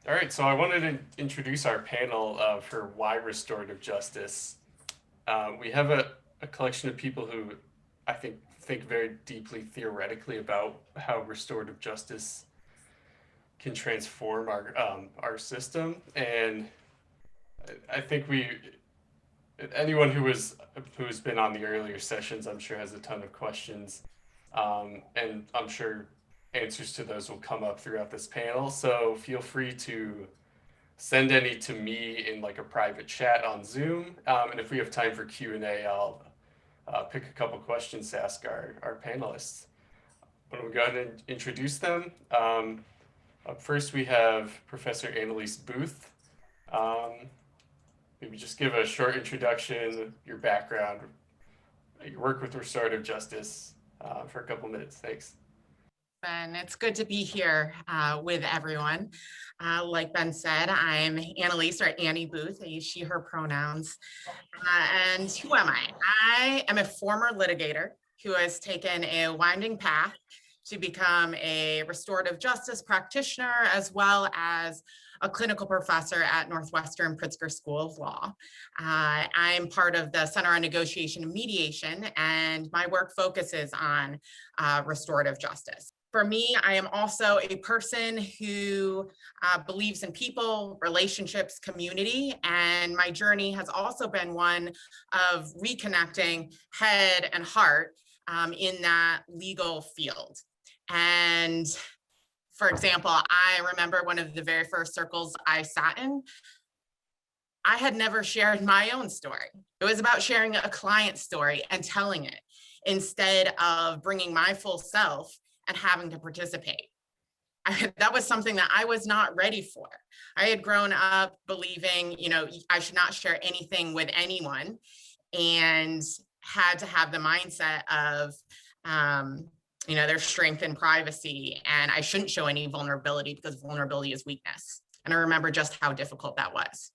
All right, so I wanted to introduce our panel for why restorative justice. We have a collection of people who I think very deeply theoretically about how restorative justice can transform our system, and I think anyone who's been on the earlier sessions, I'm sure has a ton of questions, and I'm sure answers to those will come up throughout this panel. So feel free to send any to me in like a private chat on Zoom. And if we have time for Q&A, I'll pick a couple questions to ask our panelists. Why don't we go ahead and introduce them? Up first, we have Professor Annalise Booth. Um, Maybe just give a short introduction, your background, your work with restorative justice for a couple minutes. Thanks. Ben, it's good to be here with everyone. Like Ben said, I'm Annalise, or Annie Booth. I use she, her pronouns. And who am I? I am a former litigator who has taken a winding path to become a restorative justice practitioner, as well as a clinical professor at Northwestern Pritzker School of Law. I'm part of the Center on Negotiation and Mediation, and my work focuses on restorative justice. For me, I am also a person who believes in people, relationships, community, and my journey has also been one of reconnecting head and heart in that legal field. And for example, I remember one of the very first circles I sat in, I had never shared my own story. It was about sharing a client's story and telling it instead of bringing my full self and having to participate. That was something that I was not ready for. I had grown up believing, I should not share anything with anyone, and had to have the mindset of, there's strength in privacy, and I shouldn't show any vulnerability because vulnerability is weakness. And I remember just how difficult that was.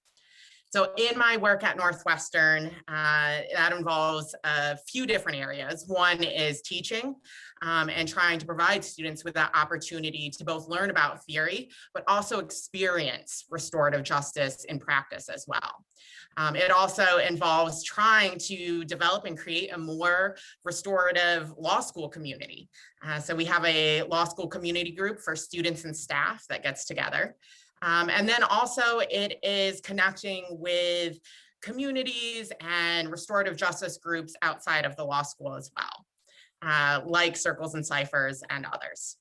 So in my work at Northwestern, that involves a few different areas. One is teaching and trying to provide students with that opportunity to both learn about theory, but also experience restorative justice in practice as well. It also involves trying to develop and create a more restorative law school community. So we have a law school community group for students and staff that gets together. And then also it is connecting with communities and restorative justice groups outside of the law school as well, like Circles and Cyphers and others.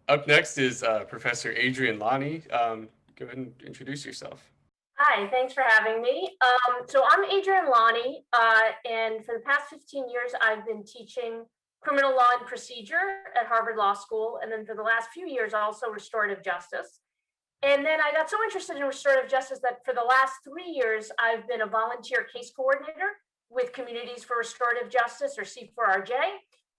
Up next is Professor Adrian Lin. Go ahead and introduce yourself. Hi, thanks for having me. So I'm Adrian Lin, and for the past 15 years, I've been teaching criminal law and procedure at Harvard Law School, and then for the last few years, also restorative justice. And then I got so interested in restorative justice that for the last 3 years, I've been a volunteer case coordinator with Communities for Restorative Justice, or C4RJ,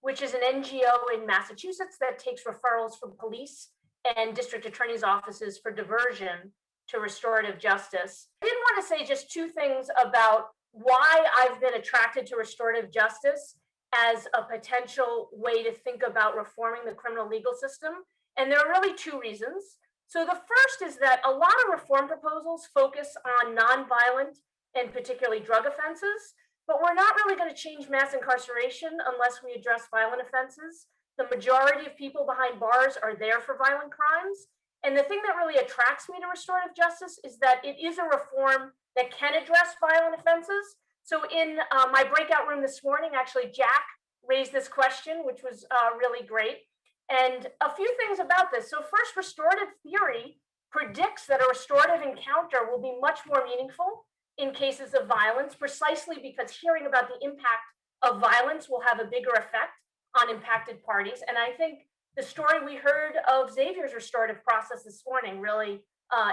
which is an NGO in Massachusetts that takes referrals from police and district attorney's offices for diversion to restorative justice. I did want to say just two things about why I've been attracted to restorative justice as a potential way to think about reforming the criminal legal system. And there are really two reasons. So the first is that a lot of reform proposals focus on nonviolent and particularly drug offenses, but we're not really going to change mass incarceration unless we address violent offenses. The majority of people behind bars are there for violent crimes. And the thing that really attracts me to restorative justice is that it is a reform that can address violent offenses. So in my breakout room this morning, actually, Jack raised this question, which was really great. And a few things about this. So first, restorative theory predicts that a restorative encounter will be much more meaningful in cases of violence, precisely because hearing about the impact of violence will have a bigger effect on impacted parties. And I think the story we heard of Xavier's restorative process this morning really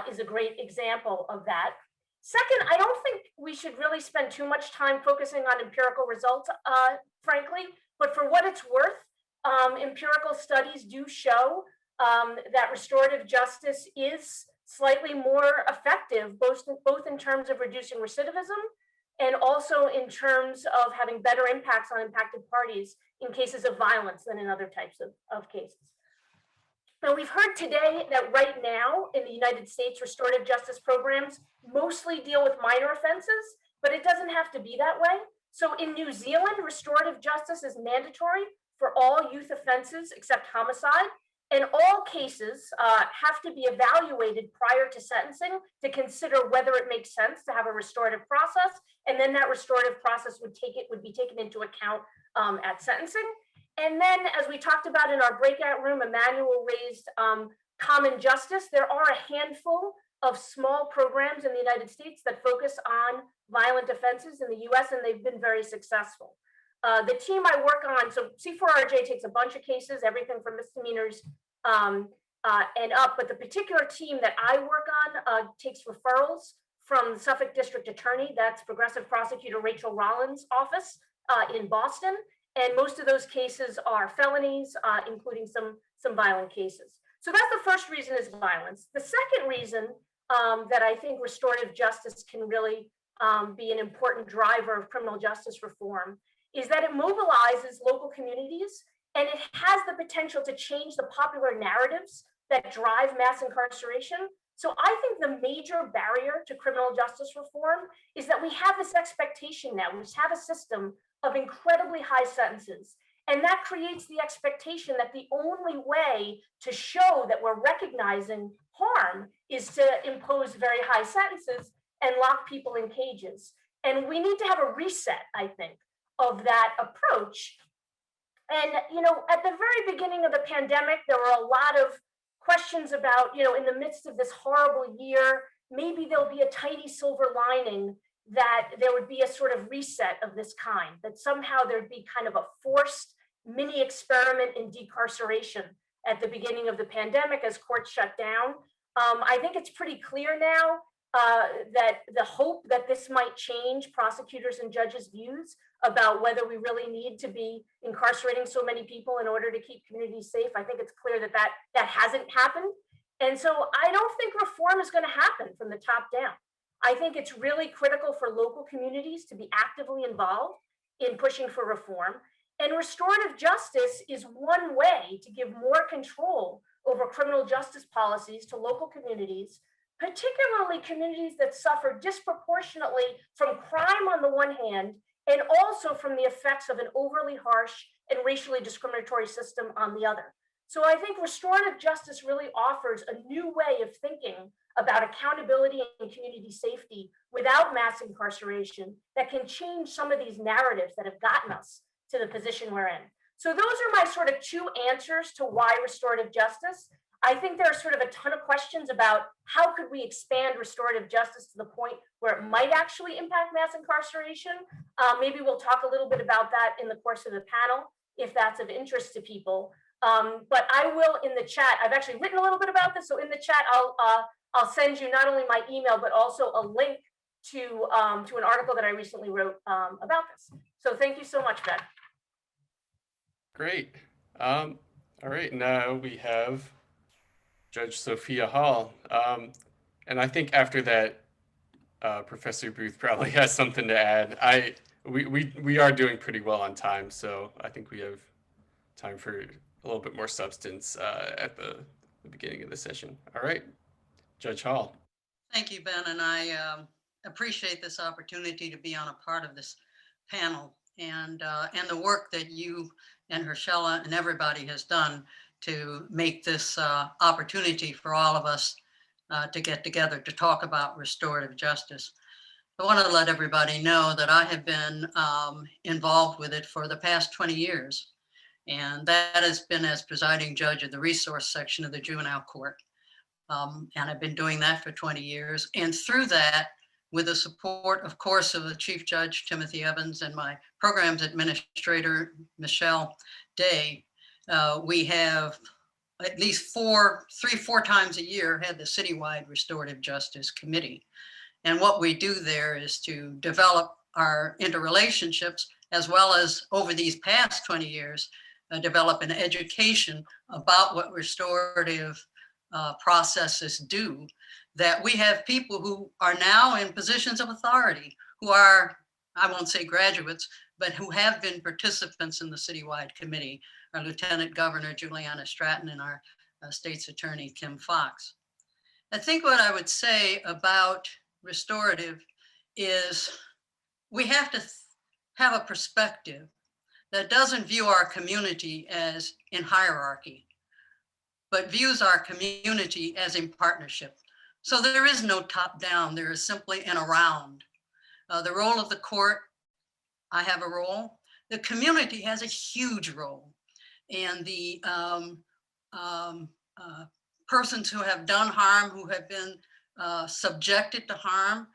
is a great example of that. Second, I don't think we should really spend too much time focusing on empirical results, frankly, but for what it's worth, empirical studies do show that restorative justice is slightly more effective, both in terms of reducing recidivism and also in terms of having better impacts on impacted parties in cases of violence than in other types of cases. And we've heard today that right now in the United States, restorative justice programs mostly deal with minor offenses, but it doesn't have to be that way. So in New Zealand, restorative justice is mandatory for all youth offenses except homicide. And all cases have to be evaluated prior to sentencing to consider whether it makes sense to have a restorative process. And then that restorative process would be taken into account at sentencing. And then, as we talked about in our breakout room, Emmanuel raised common justice. There are a handful of small programs in the United States that focus on violent offenses in the US, and they've been very successful. The team I work on, so C4RJ takes a bunch of cases, everything from misdemeanors and up, but the particular team that I work on takes referrals from the Suffolk District Attorney, that's Progressive Prosecutor Rachel Rollins' office in Boston. And most of those cases are felonies, including some violent cases. So that's the first reason is violence. The second reason that I think restorative justice can really be an important driver of criminal justice reform is that it mobilizes local communities and it has the potential to change the popular narratives that drive mass incarceration. So I think the major barrier to criminal justice reform is that we have this expectation now, we have a system of incredibly high sentences. And that creates the expectation that the only way to show that we're recognizing harm is to impose very high sentences and lock people in cages. And we need to have a reset, I think, of that approach. And, you know, at the very beginning of the pandemic, there were a lot of questions about, you know, in the midst of this horrible year, maybe there'll be a tiny silver lining that there would be a sort of reset of this kind, that somehow there'd be kind of a forced mini experiment in decarceration at the beginning of the pandemic as courts shut down. I think it's pretty clear now that the hope that this might change prosecutors and judges' views about whether we really need to be incarcerating so many people in order to keep communities safe. I think it's clear that that hasn't happened. And so I don't think reform is going to happen from the top down. I think it's really critical for local communities to be actively involved in pushing for reform. And restorative justice is one way to give more control over criminal justice policies to local communities, particularly communities that suffer disproportionately from crime on the one hand, and also from the effects of an overly harsh and racially discriminatory system on the other. So I think restorative justice really offers a new way of thinking about accountability and community safety without mass incarceration that can change some of these narratives that have gotten us to the position we're in. So those are my sort of two answers to why restorative justice. I think there are sort of a ton of questions about how could we expand restorative justice to the point where it might actually impact mass incarceration. Maybe we'll talk a little bit about that in the course of the panel, if that's of interest to people. But I will in the chat, I've actually written a little bit about this. So in the chat, I'll send you not only my email, but also a link to an article that I recently wrote about this. So thank you so much, Beth. Great. All right, now we have Judge Sophia Hall. And I think after that, Professor Booth probably has something to add. We are doing pretty well on time, so I think we have time for a little bit more substance at the beginning of the session. All right, Judge Hall. Thank you, Ben, and I appreciate this opportunity to be on a part of this panel and the work that you and Herschella and everybody has done to make this opportunity for all of us to get together to talk about restorative justice. I want to let everybody know that I have been involved with it for the past 20 years, and that has been as presiding judge of the resource section of the juvenile court. And I've been doing that for 20 years. And through that, with the support, of course, of the Chief Judge, Timothy Evans, and my programs administrator, Michelle Day, we have at least four times a year had the citywide Restorative Justice Committee. And what we do there is to develop our interrelationships, as well as over these past 20 years, develop an education about what restorative processes do, that we have people who are now in positions of authority, who are, I won't say graduates, but who have been participants in the citywide committee. Our Lieutenant Governor Juliana Stratton and our State's Attorney Kim Foxx. I think what I would say about restorative is we have to have a perspective that doesn't view our community as in hierarchy, but views our community as in partnership. So there is no top down, there is simply an around. The role of the court, I have a role. The community has a huge role. And the persons who have done harm, who have been subjected to harm,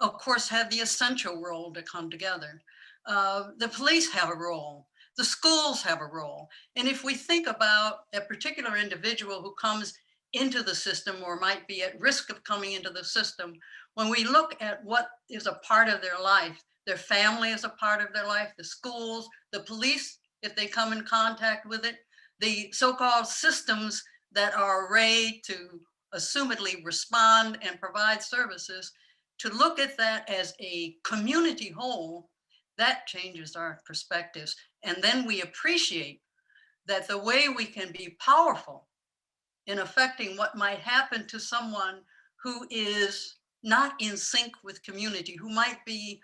of course, have the essential role to come together. The police have a role. The schools have a role. And if we think about a particular individual who comes into the system or might be at risk of coming into the system, when we look at what is a part of their life, their family is a part of their life, the schools, the police, if they come in contact with it, the so-called systems that are arrayed to assumedly respond and provide services, to look at that as a community whole, that changes our perspectives. And then we appreciate that the way we can be powerful in affecting what might happen to someone who is not in sync with community, who might be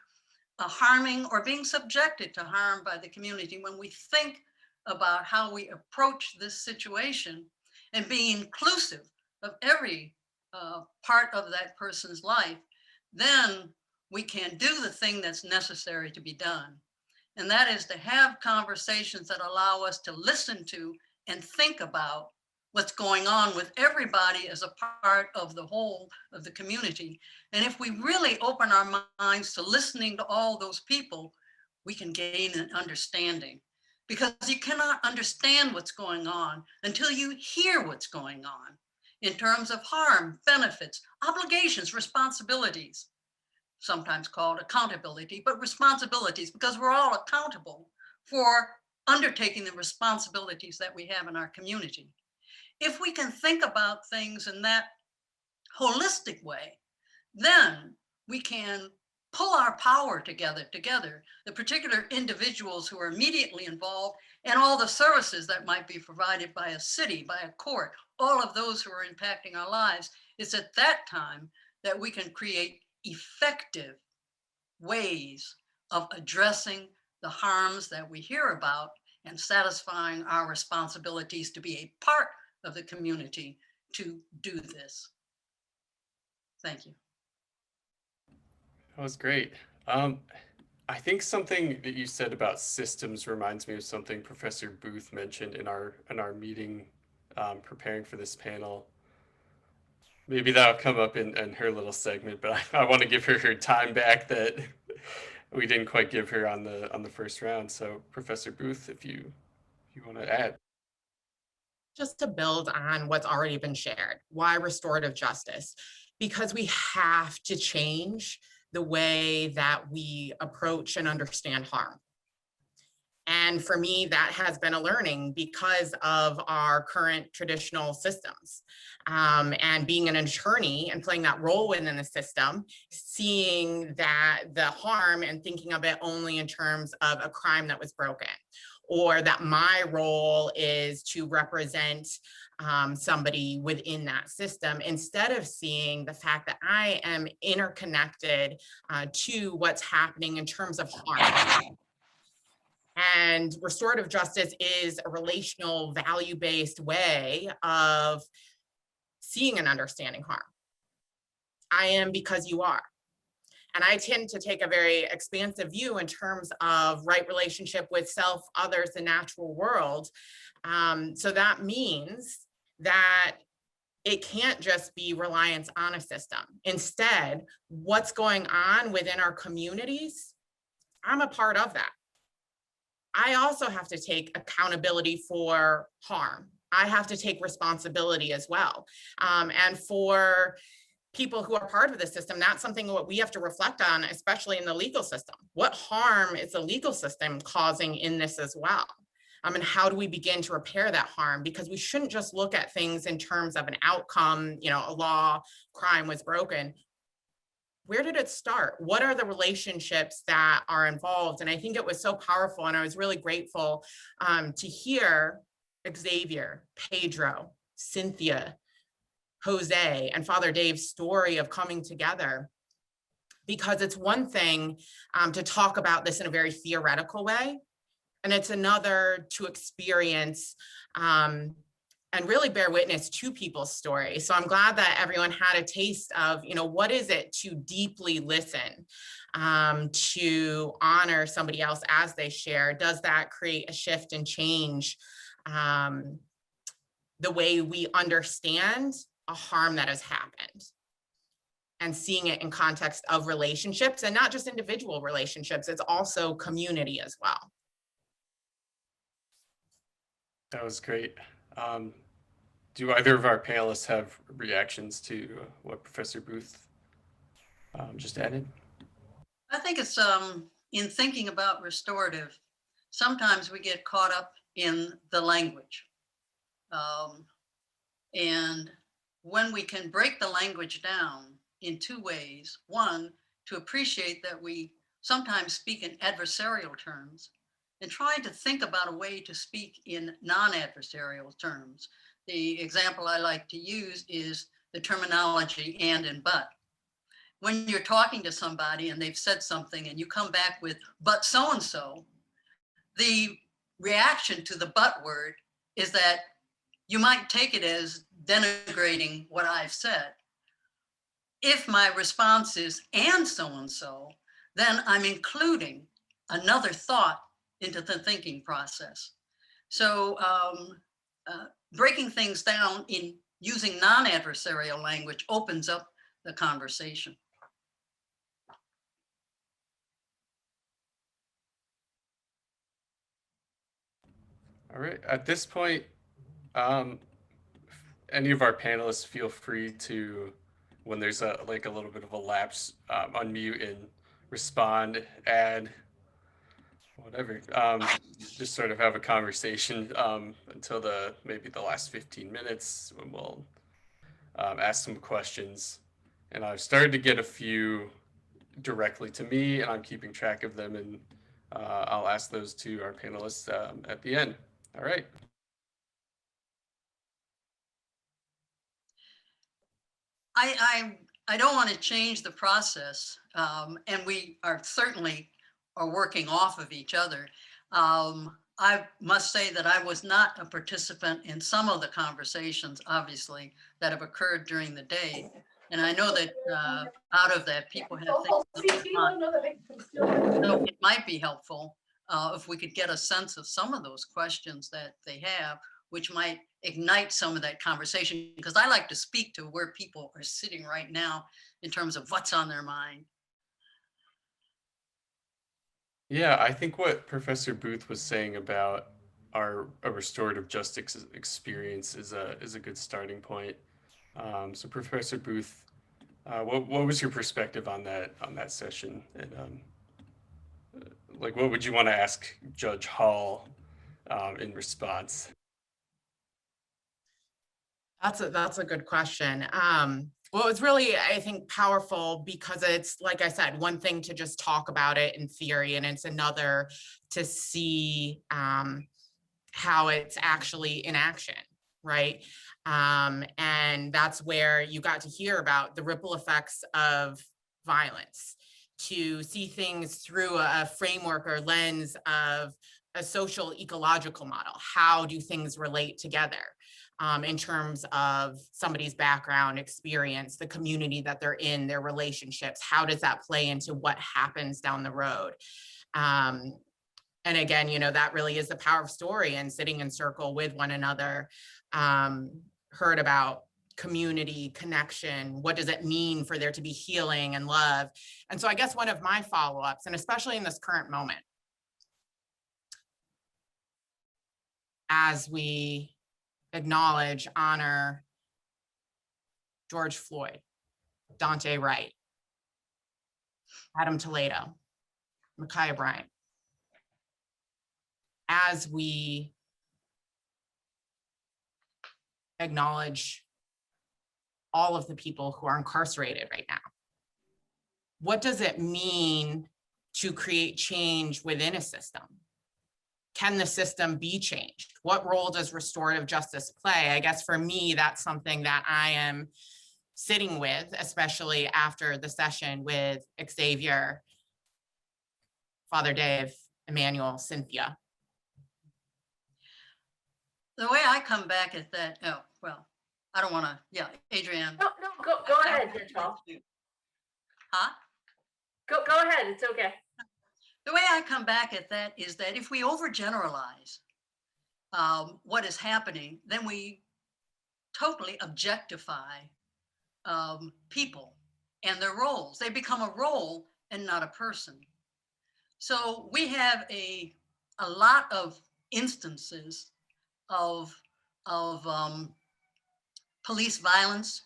harming or being subjected to harm by the community. When we think about how we approach this situation and being inclusive of every part of that person's life, then we can do the thing that's necessary to be done. And that is to have conversations that allow us to listen to and think about what's going on with everybody as a part of the whole of the community. And if we really open our minds to listening to all those people, we can gain an understanding. Because you cannot understand what's going on until you hear what's going on in terms of harm, benefits, obligations, responsibilities, sometimes called accountability, but responsibilities, because we're all accountable for undertaking the responsibilities that we have in our community. If we can think about things in that holistic way, then we can pull our power together, the particular individuals who are immediately involved and all the services that might be provided by a city, by a court, all of those who are impacting our lives. It's at that time that we can create effective ways of addressing the harms that we hear about and satisfying our responsibilities to be a part of the community to do this. Thank you. That was great. I think something that you said about systems reminds me of something Professor Buth mentioned in our meeting preparing for this panel. Maybe that'll come up in her little segment, but I want to give her her time back that we didn't quite give her on the first round. So Professor Buth, if you want to add. Just to build on what's already been shared, why restorative justice? Because we have to change the way that we approach and understand harm. And for me, that has been a learning because of our current traditional systems. And being an attorney and playing that role within the system, seeing that the harm and thinking of it only in terms of a crime that was broken, or that my role is to represent somebody within that system, instead of seeing the fact that I am interconnected to what's happening in terms of harm. And restorative justice is a relational, value-based way of seeing and understanding harm. I am because you are. And I tend to take a very expansive view in terms of right relationship with self, others, the natural world. So that means that it can't just be reliance on a system. Instead, what's going on within our communities, I'm a part of that. I also have to take accountability for harm. I have to take responsibility as well. And for people who are part of the system, that's something what we have to reflect on, especially in the legal system. What harm is the legal system causing in this as well? And how do we begin to repair that harm? Because we shouldn't just look at things in terms of an outcome, a law, crime was broken. Where did it start? What are the relationships that are involved? And I think it was so powerful, and I was really grateful to hear Xavier, Pedro, Cynthia, Jose, and Father Dave's story of coming together. Because it's one thing to talk about this in a very theoretical way, and it's another to experience and really bear witness to people's stories. So I'm glad that everyone had a taste of, what is it to deeply listen, to honor somebody else as they share? Does that create a shift and change the way we understand a harm that has happened? And seeing it in context of relationships, and not just individual relationships, it's also community as well. That was great. Do either of our panelists have reactions to what Professor Booth just added? I think it's in thinking about restorative, sometimes we get caught up in the language. And when we can break the language down in two ways, one, to appreciate that we sometimes speak in adversarial terms, and trying to think about a way to speak in non-adversarial terms. The example I like to use is the terminology and but. When you're talking to somebody and they've said something and you come back with, but so-and-so, the reaction to the but word is that you might take it as denigrating what I've said. If my response is and so-and-so, then I'm including another thought into the thinking process. So breaking things down in using non-adversarial language opens up the conversation. All right, at this point, any of our panelists feel free to, when there's a little bit of a lapse, unmute and respond, add, whatever. Just sort of have a conversation until maybe the last 15 minutes when we'll ask some questions. And I've started to get a few directly to me, and I'm keeping track of them, and I'll ask those to our panelists at the end. All right. I don't want to change the process, and we are certainly working off of each other. I must say that I was not a participant in some of the conversations, obviously, that have occurred during the day. And I know that out of that, people have things so it might be helpful if we could get a sense of some of those questions that they have, which might ignite some of that conversation, because I like to speak to where people are sitting right now in terms of what's on their mind. Yeah, I think what Professor Booth was saying about a restorative justice experience is a good starting point. So Professor Booth, what was your perspective on that session? And what would you want to ask Judge Hall in response? That's a good question. Well, it's really, I think, powerful because it's, like I said, one thing to just talk about it in theory, and it's another to see how it's actually in action, right? And that's where you got to hear about the ripple effects of violence, to see things through a framework or lens of a social ecological model. How do things relate together? In terms of somebody's background, experience, the community that they're in, their relationships, how does that play into what happens down the road? And again, that really is the power of story and sitting in circle with one another. Heard about community, connection, what does it mean for there to be healing and love? And so I guess one of my follow-ups, and especially in this current moment, as we acknowledge, honor George Floyd, Daunte Wright, Adam Toledo, Ma'Khia Bryant, as we acknowledge all of the people who are incarcerated right now. What does it mean to create change within a system? can the system be changed? What role does restorative justice play? I guess for me, that's something that I am sitting with, especially after the session with Xavier, Father Dave, Emmanuel, Cynthia. The way I come back at that, oh, well, I don't want to, yeah, Adrian. No, go ahead, Chantal. Huh? Go ahead, it's okay. The way I come back at that is that if we overgeneralize what is happening, then we totally objectify people and their roles. They become a role and not a person. So we have a lot of instances of police violence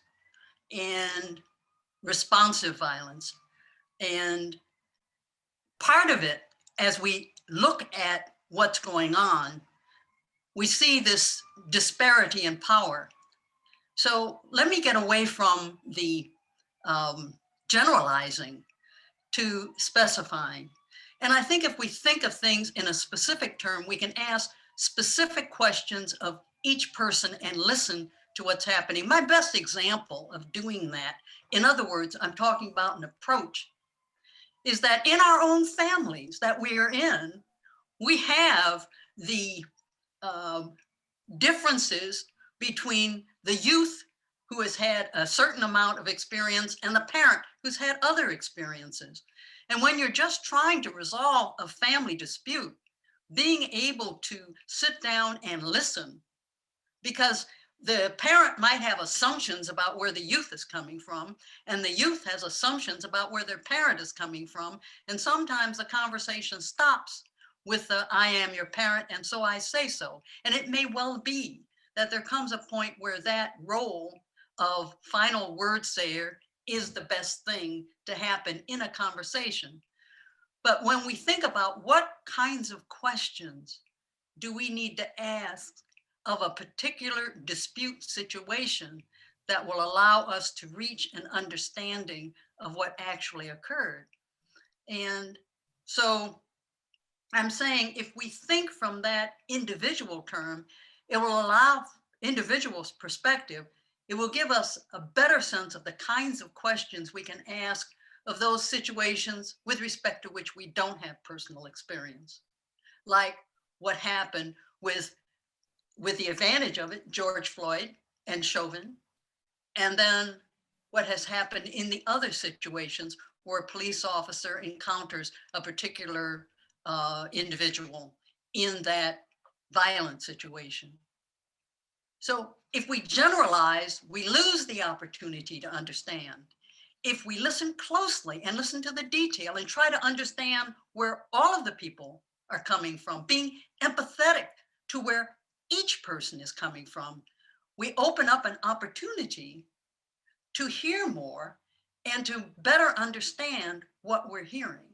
and responsive violence. And part of it, as we look at what's going on, we see this disparity in power. So let me get away from the generalizing to specifying. And I think if we think of things in a specific term, we can ask specific questions of each person and listen to what's happening. My best example of doing that, in other words, I'm talking about an approach, is that in our own families that we are in, we have the differences between the youth who has had a certain amount of experience and the parent who's had other experiences. And when you're just trying to resolve a family dispute, being able to sit down and listen, because the parent might have assumptions about where the youth is coming from, and the youth has assumptions about where their parent is coming from. And sometimes the conversation stops with the "I am your parent, and so I say so." And it may well be that there comes a point where that role of final word sayer is the best thing to happen in a conversation. But when we think about what kinds of questions do we need to ask of a particular dispute situation that will allow us to reach an understanding of what actually occurred. And so I'm saying if we think from that individual term, it will allow individuals' perspective. It will give us a better sense of the kinds of questions we can ask of those situations with respect to which we don't have personal experience, like what happened with the advantage of it, George Floyd and Chauvin, and then what has happened in the other situations where a police officer encounters a particular individual in that violent situation. So if we generalize, we lose the opportunity to understand. If we listen closely and listen to the detail and try to understand where all of the people are coming from, being empathetic to where each person is coming from, we open up an opportunity to hear more and to better understand what we're hearing.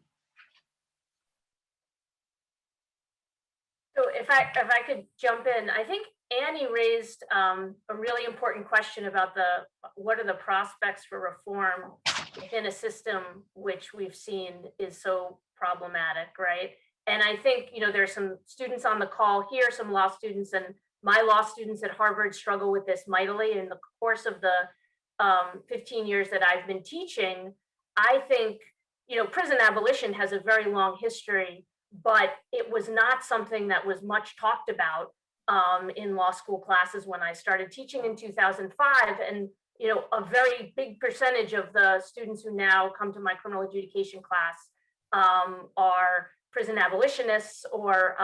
So if I could jump in, I think Annie raised a really important question about what are the prospects for reform in a system which we've seen is so problematic, right? And I think, there's some students on the call here, some law students, and my law students at Harvard struggle with this mightily. In the course of the 15 years that I've been teaching, I think, prison abolition has a very long history, but it was not something that was much talked about in law school classes when I started teaching in 2005. And, a very big percentage of the students who now come to my criminal adjudication class are prison abolitionists or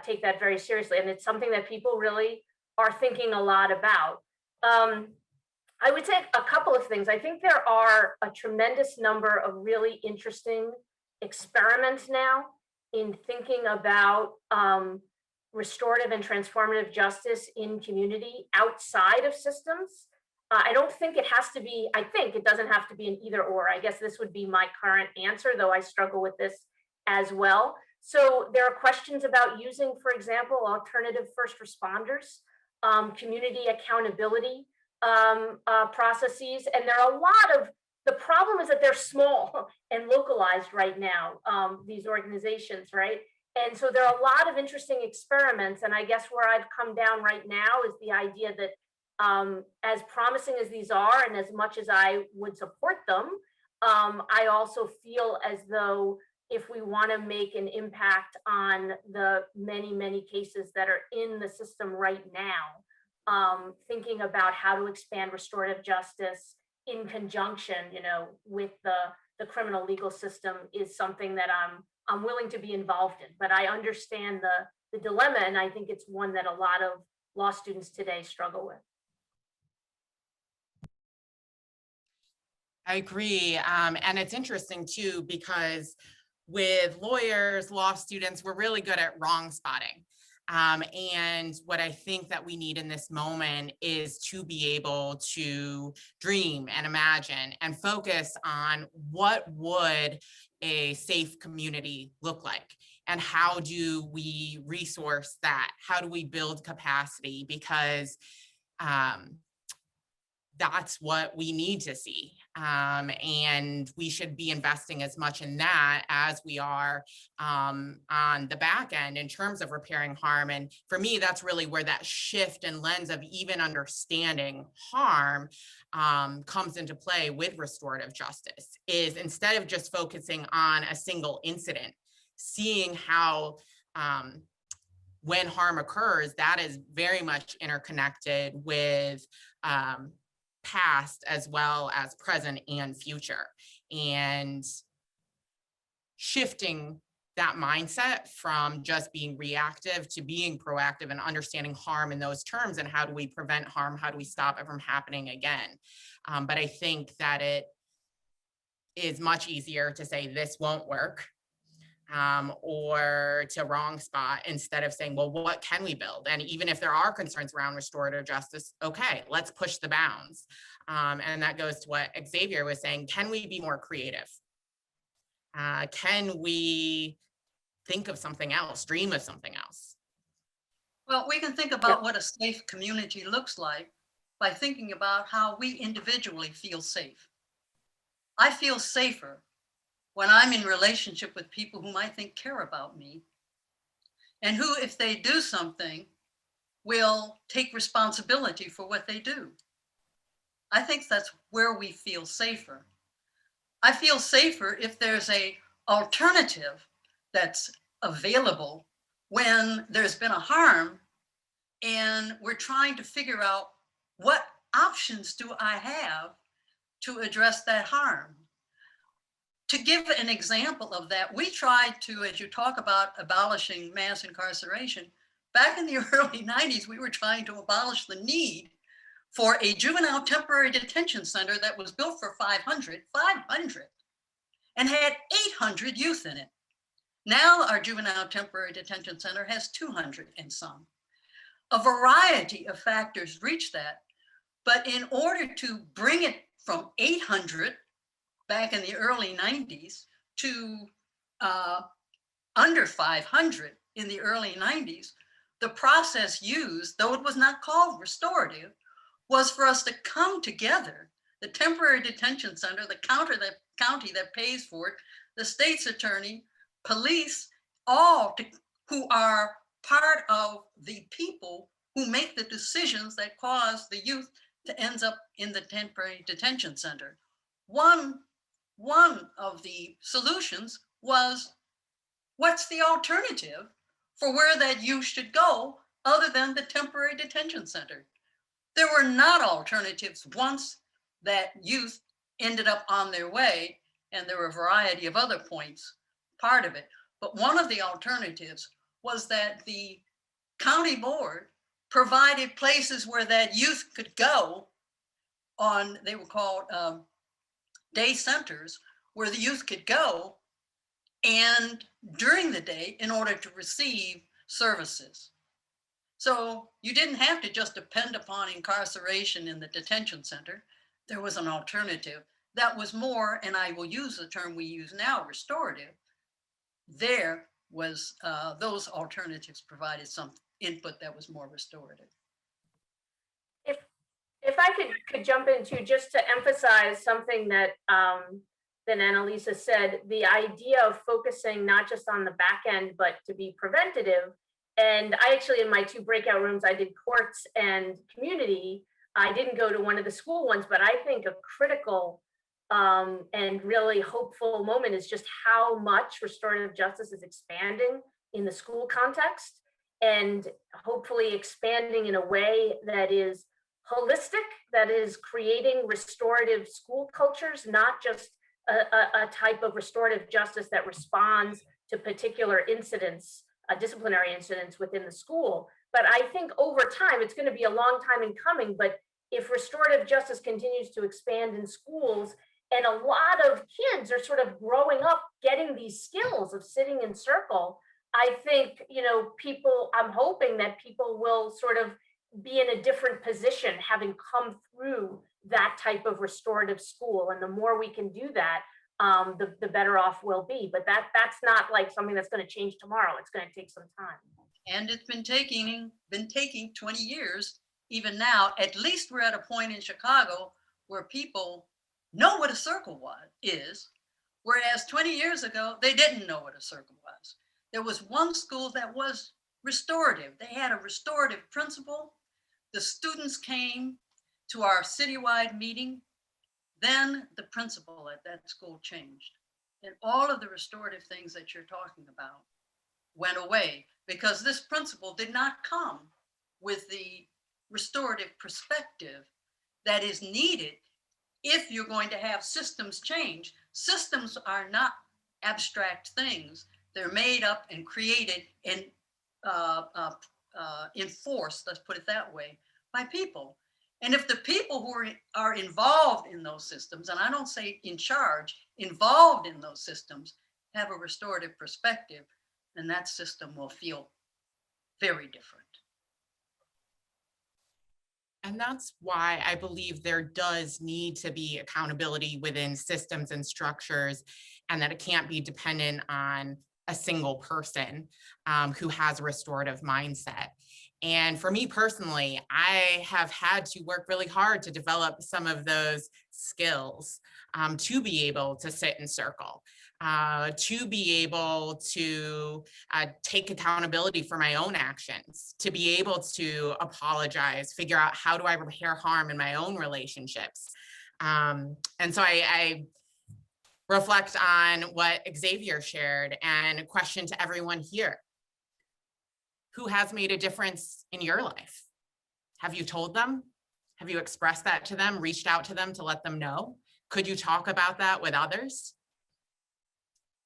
take that very seriously. And it's something that people really are thinking a lot about. I would say a couple of things. I think there are a tremendous number of really interesting experiments now in thinking about restorative and transformative justice in community outside of systems. I don't think it has to be, I think it doesn't have to be an either or. I guess this would be my current answer, though I struggle with this as well. So there are questions about using, for example, alternative first responders, community accountability processes. And there are a lot of, the problem is that they're small and localized right now, these organizations, right? And so there are a lot of interesting experiments. And I guess where I've come down right now is the idea that as promising as these are, and as much as I would support them, I also feel as though if we want to make an impact on the many, many cases that are in the system right now, thinking about how to expand restorative justice in conjunction, with the criminal legal system is something that I'm willing to be involved in. But I understand the dilemma, and I think it's one that a lot of law students today struggle with. I agree. And it's interesting too, because with lawyers, law students, we're really good at wrong spotting. And what I think that we need in this moment is to be able to dream and imagine and focus on what would a safe community look like, and how do we resource that? How do we build capacity? Because that's what we need to see. And we should be investing as much in that as we are on the back end in terms of repairing harm. And for me, that's really where that shift and lens of even understanding harm comes into play with restorative justice, is instead of just focusing on a single incident, seeing how when harm occurs, that is very much interconnected with past as well as present and future, and shifting that mindset from just being reactive to being proactive and understanding harm in those terms, and how do we prevent harm, how do we stop it from happening again. But I think that it is much easier to say this won't work, or to wrong spot, instead of saying, well, what can we build? And even if there are concerns around restorative justice, okay, let's push the bounds. And that goes to what Xavier was saying. Can we be more creative? Can we think of something else, dream of something else? Well, we can think about what a safe community looks like by thinking about how we individually feel safe. I feel safer when I'm in relationship with people whom I think care about me, and who, if they do something, will take responsibility for what they do. I think that's where we feel safer. I feel safer if there's an alternative that's available when there's been a harm and we're trying to figure out what options do I have to address that harm. To give an example of that, we tried to, as you talk about abolishing mass incarceration, back in the early 90s, we were trying to abolish the need for a juvenile temporary detention center that was built for 500, and had 800 youth in it. Now our juvenile temporary detention center has 200 and some. A variety of factors reach that, but in order to bring it from 800 back in the early 90s to under 500 in the early 90s, the process used, though it was not called restorative, was for us to come together, the temporary detention center, the county that pays for it, the state's attorney, police, all who are part of the people who make the decisions that cause the youth to end up in the temporary detention center. One of the solutions was, what's the alternative for where that youth should go other than the temporary detention center? There were not alternatives once that youth ended up on their way, and there were a variety of other points, part of it. But one of the alternatives was that the county board provided places where that youth could go on, they were called day centers, where the youth could go and during the day in order to receive services. So you didn't have to just depend upon incarceration in the detention center. There was an alternative that was more, and I will use the term we use now, restorative. There was, those alternatives provided some input that was more restorative. If I could jump into, just to emphasize something that than Annalise said, the idea of focusing not just on the back end, but to be preventative. And I actually, in my 2 breakout rooms, I did courts and community. I didn't go to one of the school ones, but I think a critical and really hopeful moment is just how much restorative justice is expanding in the school context, and hopefully expanding in a way that is holistic, that is creating restorative school cultures, not just a type of restorative justice that responds to particular incidents, disciplinary incidents within the school. But I think over time, it's going to be a long time in coming, but if restorative justice continues to expand in schools, and a lot of kids are sort of growing up getting these skills of sitting in circle, I think, I'm hoping that people will sort of be in a different position having come through that type of restorative school. And the more we can do that, the better off we'll be. But that's not like something that's going to change tomorrow. It's going to take some time. And it's been taking 20 years. Even now, at least we're at a point in Chicago where people know what a circle is, whereas 20 years ago, they didn't know what a circle was. There was one school that was restorative. They had a restorative principal. The students came to our citywide meeting. Then the principal at that school changed. And all of the restorative things that you're talking about went away because this principal did not come with the restorative perspective that is needed if you're going to have systems change. Systems are not abstract things. They're made up and created and enforced, let's put it that way, by people. And if the people who are involved in those systems, and I don't say in charge, involved in those systems, have a restorative perspective, then that system will feel very different. And that's why I believe there does need to be accountability within systems and structures, and that it can't be dependent on a single person who has a restorative mindset. And for me personally, I have had to work really hard to develop some of those skills to be able to sit in circle, to be able to take accountability for my own actions, to be able to apologize, figure out how do I repair harm in my own relationships. And so I reflect on what Xavier shared and a question to everyone here. Who has made a difference in your life? Have you told them? Have you expressed that to them, reached out to them to let them know? Could you talk about that with others?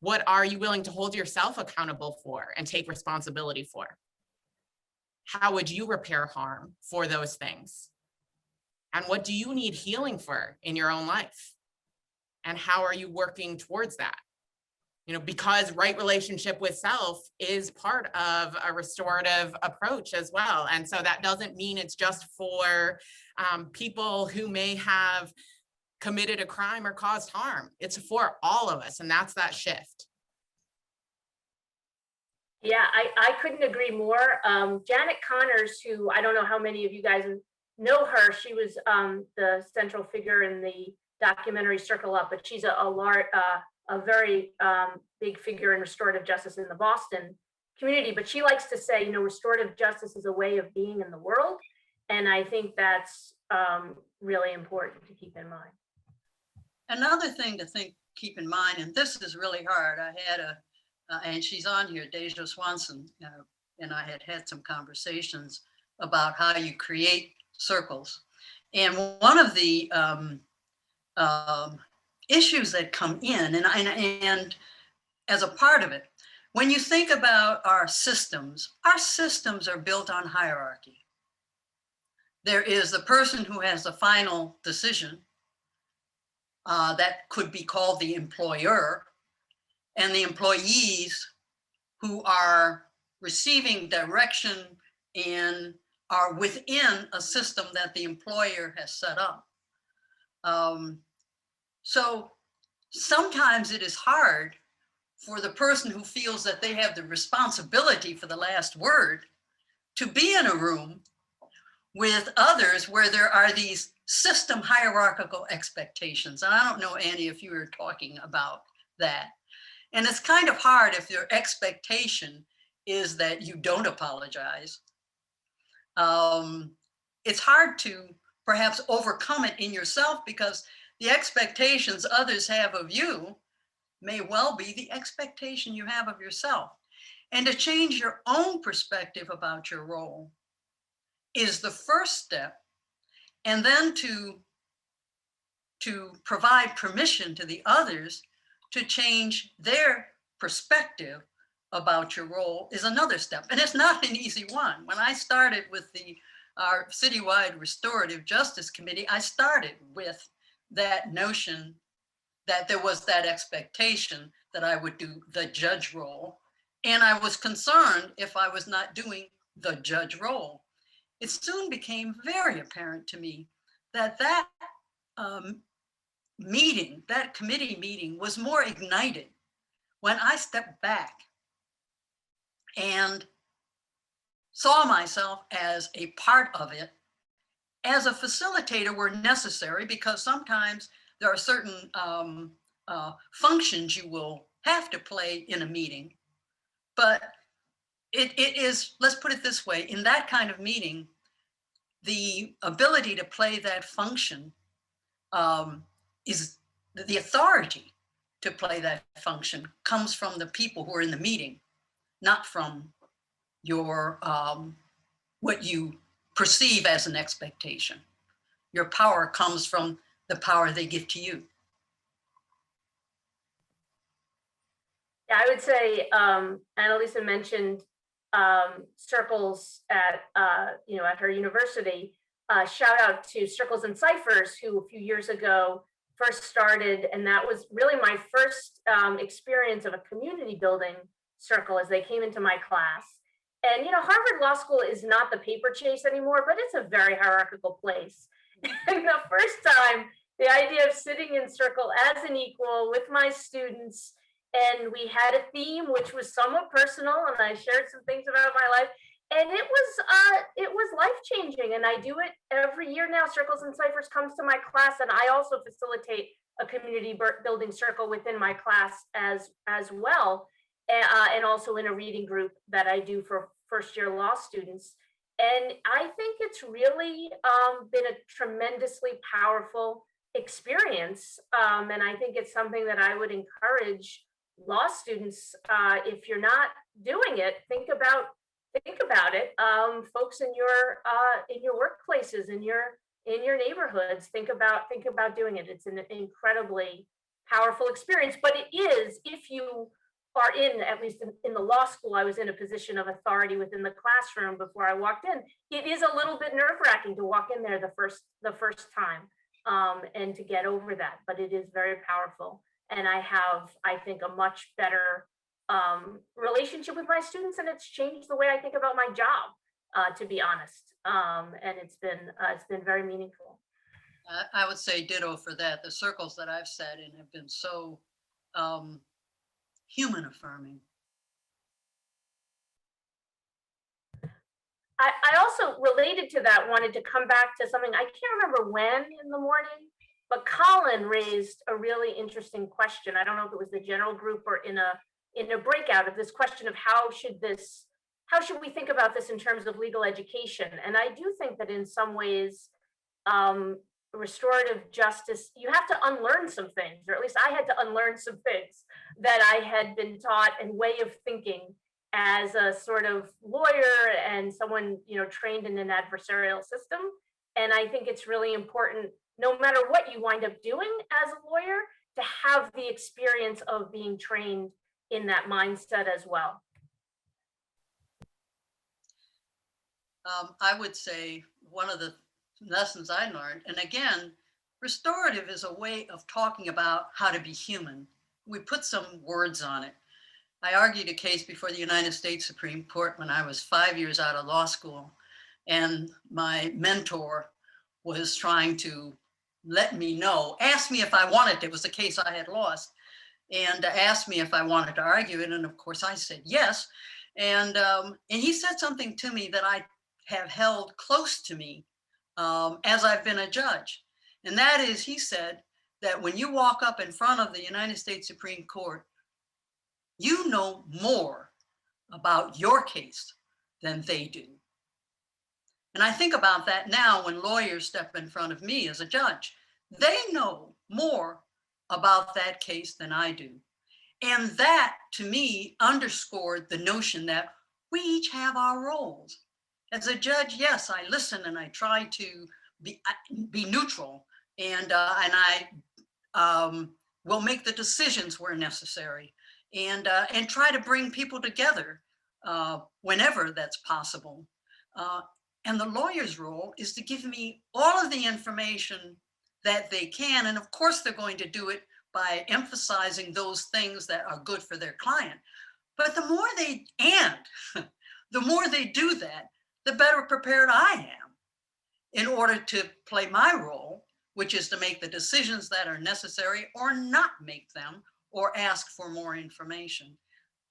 What are you willing to hold yourself accountable for and take responsibility for? How would you repair harm for those things? And what do you need healing for in your own life? And how are you working towards that? Because right relationship with self is part of a restorative approach as well. And so that doesn't mean it's just for people who may have committed a crime or caused harm. It's for all of us, and that's that shift. Yeah, I couldn't agree more. Janet Connors, who I don't know how many of you guys know her, she was the central figure in the documentary Circle Up, but she's a very big figure in restorative justice in the Boston community. But she likes to say, restorative justice is a way of being in the world. And I think that's really important to keep in mind. Another thing to keep in mind, and this is really hard. I had and she's on here, Deja Swanson, and I had some conversations about how you create circles. And one of the issues that come in, and as a part of it, when you think about our systems are built on hierarchy. There is the person who has the final decision, that could be called the employer, and the employees who are receiving direction and are within a system that the employer has set up. So sometimes it is hard for the person who feels that they have the responsibility for the last word to be in a room with others where there are these system hierarchical expectations. And I don't know, Annie, if you were talking about that. And it's kind of hard if your expectation is that you don't apologize. It's hard to perhaps overcome it in yourself, because the expectations others have of you may well be the expectation you have of yourself. And to change your own perspective about your role is the first step. And then to provide permission to the others to change their perspective about your role is another step. And it's not an easy one. When I started with our citywide Restorative Justice Committee, I started with that notion that there was that expectation that I would do the judge role. And I was concerned if I was not doing the judge role. It soon became very apparent to me that that meeting, that committee meeting, was more ignited when I stepped back and saw myself as a part of it, as a facilitator where necessary, because sometimes there are certain functions you will have to play in a meeting. But it is, let's put it this way, in that kind of meeting, the ability to play that function is the authority to play that function comes from the people who are in the meeting, not from your what you perceive as an expectation. Your power comes from the power they give to you. Yeah, I would say Annalise mentioned circles at at her university. Shout out to Circles and Cyphers, who a few years ago first started, and that was really my first experience of a community building circle as they came into my class. And Harvard Law School is not the paper chase anymore, but it's a very hierarchical place. And the first time, the idea of sitting in circle as an equal with my students, and we had a theme which was somewhat personal, and I shared some things about my life, and it was life-changing. And I do it every year now. Circles and Cyphers comes to my class, and I also facilitate a community building circle within my class as well, and also in a reading group that I do for first-year law students. And I think it's really been a tremendously powerful experience, and I think it's something that I would encourage law students, if you're not doing it, think about it. Folks in your workplaces, in your neighborhoods, think about doing it. It's an incredibly powerful experience. But it is, if you are at least in the law school, I was in a position of authority within the classroom before I walked in. It is a little bit nerve-wracking to walk in there the first time, and to get over that. But it is very powerful. And I have, I think, a much better relationship with my students, and it's changed the way I think about my job, to be honest. And it's been very meaningful. I would say ditto for that. The circles that I've sat in have been so human affirming. I also, related to that, wanted to come back to something I can't remember when in the morning, but Colin raised a really interesting question. I don't know if it was the general group or in a breakout, of this question of how should we think about this in terms of legal education? And I do think that in some ways, restorative justice, you have to unlearn some things, or at least I had to unlearn some things that I had been taught and way of thinking as a sort of lawyer and someone trained in an adversarial system. And I think it's really important, no matter what you wind up doing as a lawyer, to have the experience of being trained in that mindset as well. I would say one of the lessons I learned, and again, restorative is a way of talking about how to be human. We put some words on it. I argued a case before the United States Supreme Court when I was 5 years out of law school, and my mentor was trying to let me know, asked me if I wanted, it was a case I had lost, and asked me if I wanted to argue it. And of course I said yes. And he said something to me that I have held close to me as I've been a judge. And that is, he said that when you walk up in front of the United States Supreme Court, you know more about your case than they do. And I think about that now when lawyers step in front of me as a judge. They know more about that case than I do. And that, to me, underscored the notion that we each have our roles. As a judge, yes, I listen and I try to be neutral, and I will make the decisions where necessary, and try to bring people together whenever that's possible. And the lawyer's role is to give me all of the information that they can, and of course they're going to do it by emphasizing those things that are good for their client. But the more they do that, the better prepared I am in order to play my role, which is to make the decisions that are necessary or not make them, or ask for more information.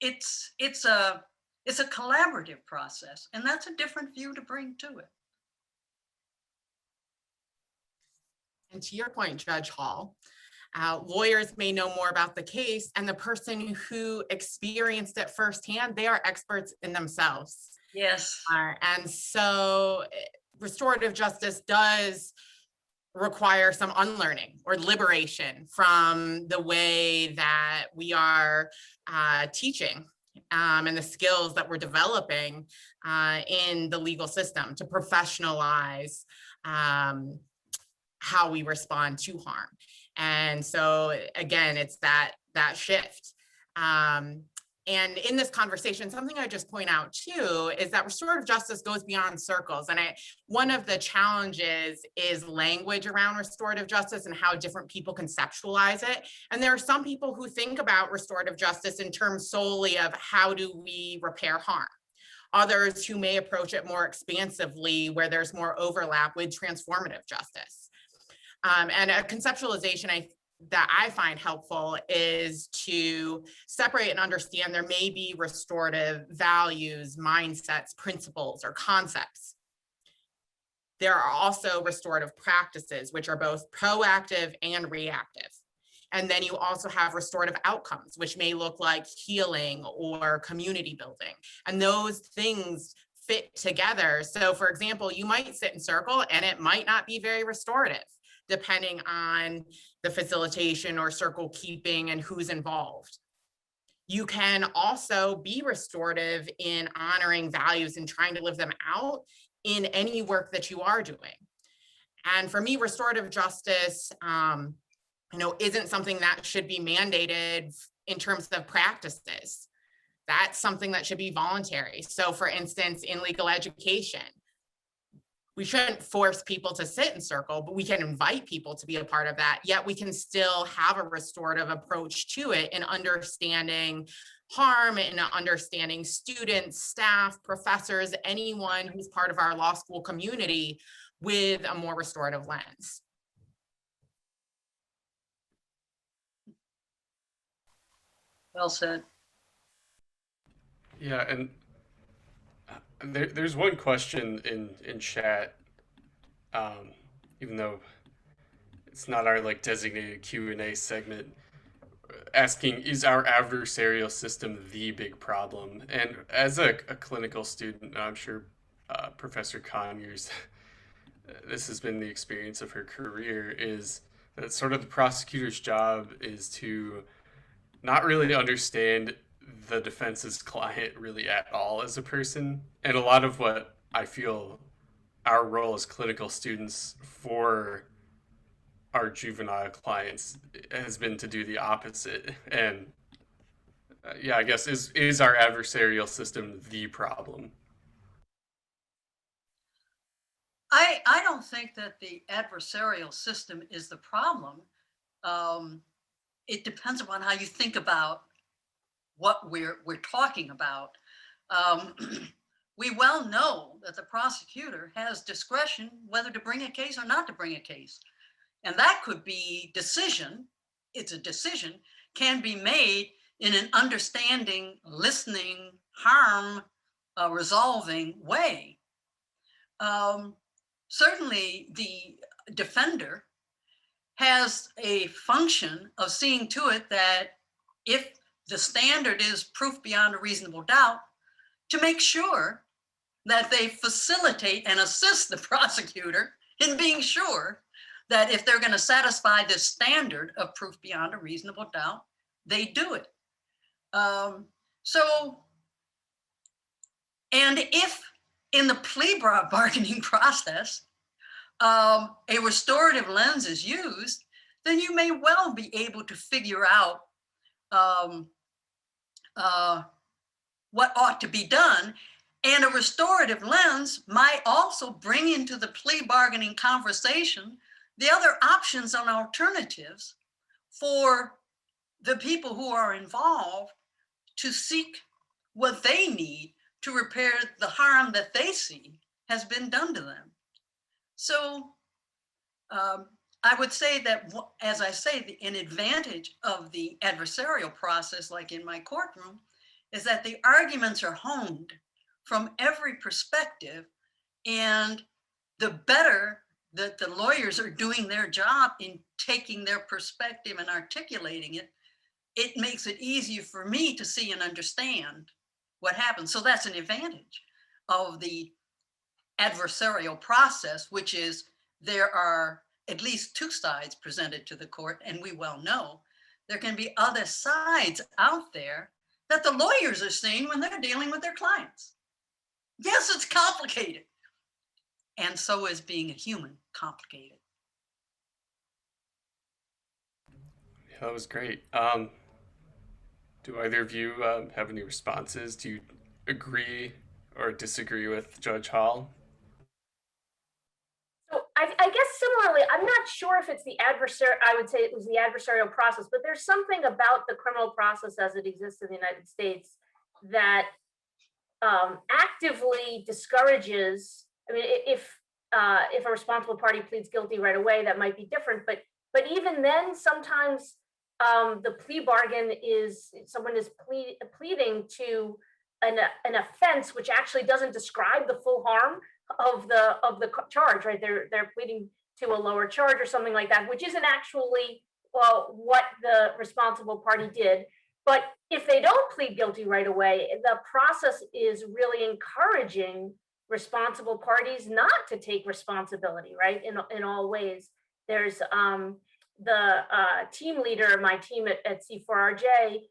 It's a collaborative process, and that's a different view to bring to it. And to your point, Judge Hall, lawyers may know more about the case, and the person who experienced it firsthand, they are experts in themselves. Yes. And so restorative justice does require some unlearning or liberation from the way that we are teaching and the skills that we're developing in the legal system to professionalize how we respond to harm. And so again, it's that shift. And in this conversation, something I just point out too is that restorative justice goes beyond circles. And one of the challenges is language around restorative justice and how different people conceptualize it. And there are some people who think about restorative justice in terms solely of how do we repair harm. Others who may approach it more expansively, where there's more overlap with transformative justice. And a conceptualization that I find helpful is to separate and understand there may be restorative values, mindsets, principles, or concepts. There are also restorative practices, which are both proactive and reactive. And then you also have restorative outcomes, which may look like healing or community building. And those things fit together. So for example, you might sit in circle and it might not be very restorative, depending on the facilitation or circle keeping and who's involved. You can also be restorative in honoring values and trying to live them out in any work that you are doing. And for me, restorative justice, isn't something that should be mandated in terms of practices. That's something that should be voluntary. So for instance, in legal education, we shouldn't force people to sit in circle, but we can invite people to be a part of that. Yet we can still have a restorative approach to it in understanding harm and understanding students, staff, professors, anyone who's part of our law school community with a more restorative lens. Well said. Yeah, and there's one question in chat, even though it's not our designated Q&A segment, asking, is our adversarial system the big problem? And as a clinical student, I'm sure Professor Conyers, this has been the experience of her career, is that sort of the prosecutor's job is to not really understand the defense's client really at all as a person. And a lot of what I feel our role as clinical students for our juvenile clients has been to do the opposite. And I guess is our adversarial system the problem? I don't think that the adversarial system is the problem. It depends upon how you think about what we're talking about. We well know that the prosecutor has discretion whether to bring a case or not to bring a case. And that could be it's a decision, can be made in an understanding, listening, harm resolving way. certainly the defender has a function of seeing to it that if the standard is proof beyond a reasonable doubt, to make sure that they facilitate and assist the prosecutor in being sure that if they're going to satisfy this standard of proof beyond a reasonable doubt, they do it. And if in the plea bargaining process, a restorative lens is used, then you may well be able to figure out what ought to be done. And a restorative lens might also bring into the plea bargaining conversation the other options and alternatives for the people who are involved to seek what they need to repair the harm that they see has been done to them. So I would say that, as I say, an advantage of the adversarial process, like in my courtroom, is that the arguments are honed from every perspective, and the better that the lawyers are doing their job in taking their perspective and articulating it, it makes it easier for me to see and understand what happens. So that's an advantage of the adversarial process, which is there are at least two sides presented to the court, and we well know there can be other sides out there that the lawyers are seeing when they're dealing with their clients. Yes, it's complicated. And so is being a human complicated. Yeah, that was great. Do either of you have any responses? Do you agree or disagree with Judge Hall? So I guess similarly, I'm not sure if it's the I would say it was the adversarial process, but there's something about the criminal process as it exists in the United States that actively discourages. I mean, if a responsible party pleads guilty right away, that might be different. But even then, sometimes the plea bargain is someone is pleading to an offense which actually doesn't describe the full harm of the charge, right? They're pleading to a lower charge or something like that, which isn't actually what the responsible party did. But if they don't plead guilty right away, the process is really encouraging responsible parties not to take responsibility, right? In all ways. There's the team leader of my team at C4RJ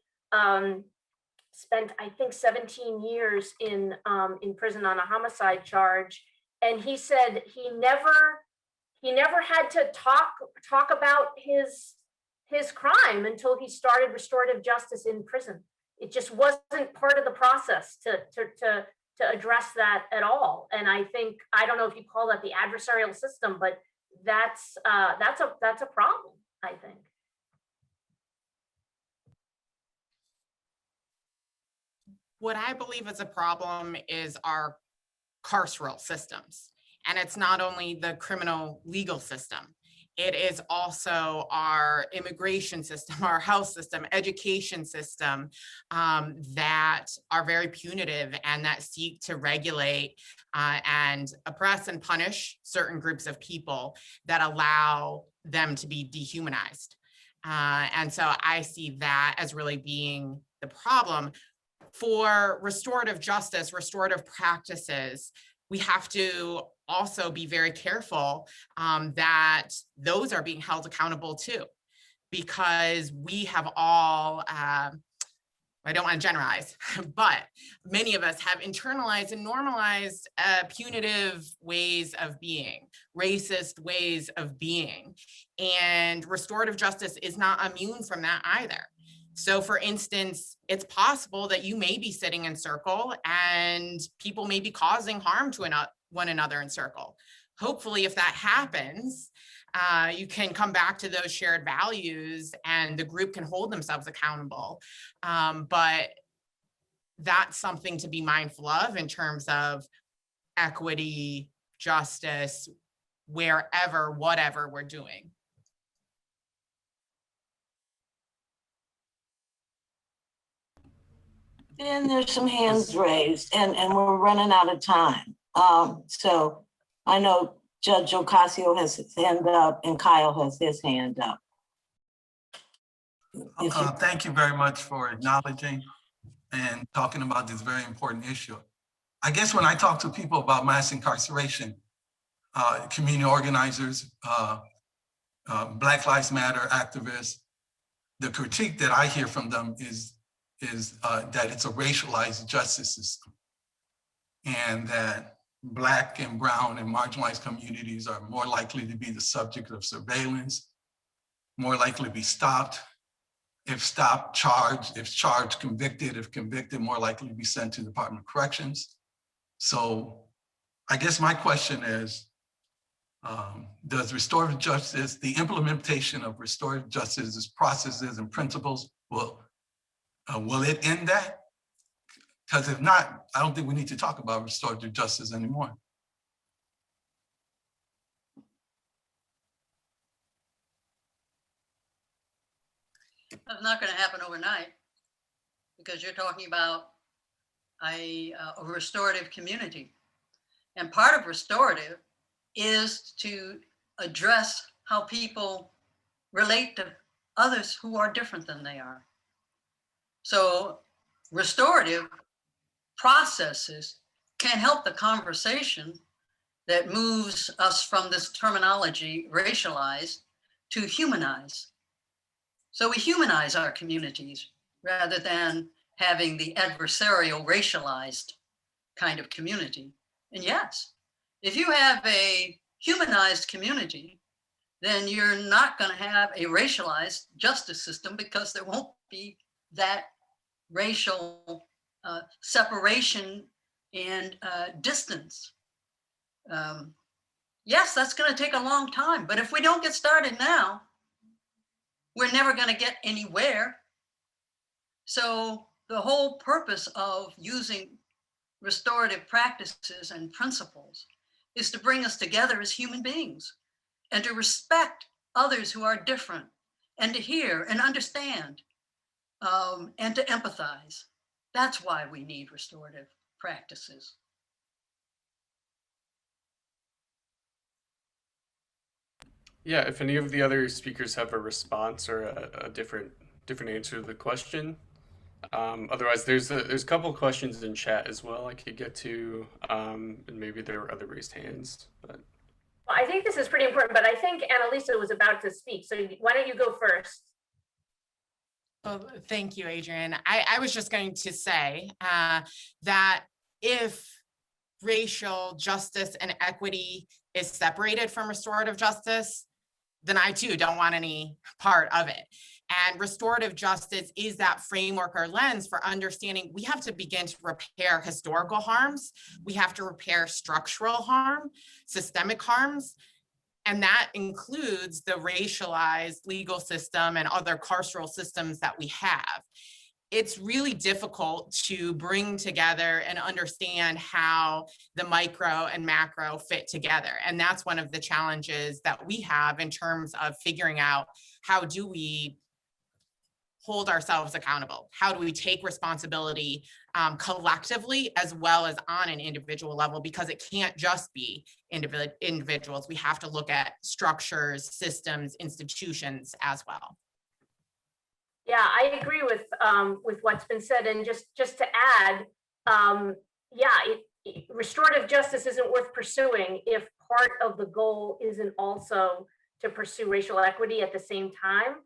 spent, I think, 17 years in prison on a homicide charge, and he said he never had to talk about his crime until he started restorative justice in prison. It just wasn't part of the process to address that at all. And I think, I don't know if you call that the adversarial system, but that's a problem, I think. What I believe is a problem is our carceral systems. And it's not only the criminal legal system, it is also our immigration system, our health system, education system, that are very punitive and that seek to regulate and oppress and punish certain groups of people that allow them to be dehumanized. And so I see that as really being the problem. For restorative justice, restorative practices, we have to also be very careful that those are being held accountable too, because we have all, I don't want to generalize, but many of us have internalized and normalized punitive ways of being, racist ways of being, and restorative justice is not immune from that either. So for instance, it's possible that you may be sitting in circle and people may be causing harm to one another in circle. Hopefully, if that happens, you can come back to those shared values and the group can hold themselves accountable. But that's something to be mindful of in terms of equity, justice, wherever, whatever we're doing. And there's some hands raised and we're running out of time. So I know Judge Ocasio has his hand up and Kyle has his hand up. Thank you very much for acknowledging and talking about this very important issue. I guess when I talk to people about mass incarceration, community organizers, Black Lives Matter activists, the critique that I hear from them is that it's a racialized justice system, and that Black and brown and marginalized communities are more likely to be the subject of surveillance, more likely to be stopped. If stopped, charged. If charged, convicted. If convicted, more likely to be sent to the Department of Corrections. So I guess my question is, does restorative justice, the implementation of restorative justice's processes and principles, will it end that? Because if not, I don't think we need to talk about restorative justice anymore. That's not going to happen overnight, because you're talking about a restorative community. And part of restorative is to address how people relate to others who are different than they are. So restorative processes can help the conversation that moves us from this terminology racialized to humanize. So we humanize our communities rather than having the adversarial racialized kind of community. And yes, if you have a humanized community, then you're not going to have a racialized justice system, because there won't be that racial separation and distance. Yes, that's going to take a long time, but if we don't get started now, we're never going to get anywhere. So the whole purpose of using restorative practices and principles is to bring us together as human beings and to respect others who are different, and to hear and understand, and to empathize. That's why we need restorative practices. Yeah, if any of the other speakers have a response or a different answer to the question. Otherwise, there's a couple questions in chat as well I could get to, and maybe there were other raised hands. But I think this is pretty important, but I think Annalise was about to speak. So why don't you go first? Oh, thank you, Adrian. I was just going to say that if racial justice and equity is separated from restorative justice, then I too don't want any part of it. And restorative justice is that framework or lens for understanding we have to begin to repair historical harms. We have to repair structural harm, systemic harms. And that includes the racialized legal system and other carceral systems that we have. It's really difficult to bring together and understand how the micro and macro fit together. And that's one of the challenges that we have in terms of figuring out how do we hold ourselves accountable? How do we take responsibility collectively as well as on an individual level? Because it can't just be individuals. We have to look at structures, systems, institutions as well. Yeah, I agree with what's been said, and just to add, restorative justice isn't worth pursuing if part of the goal isn't also to pursue racial equity at the same time.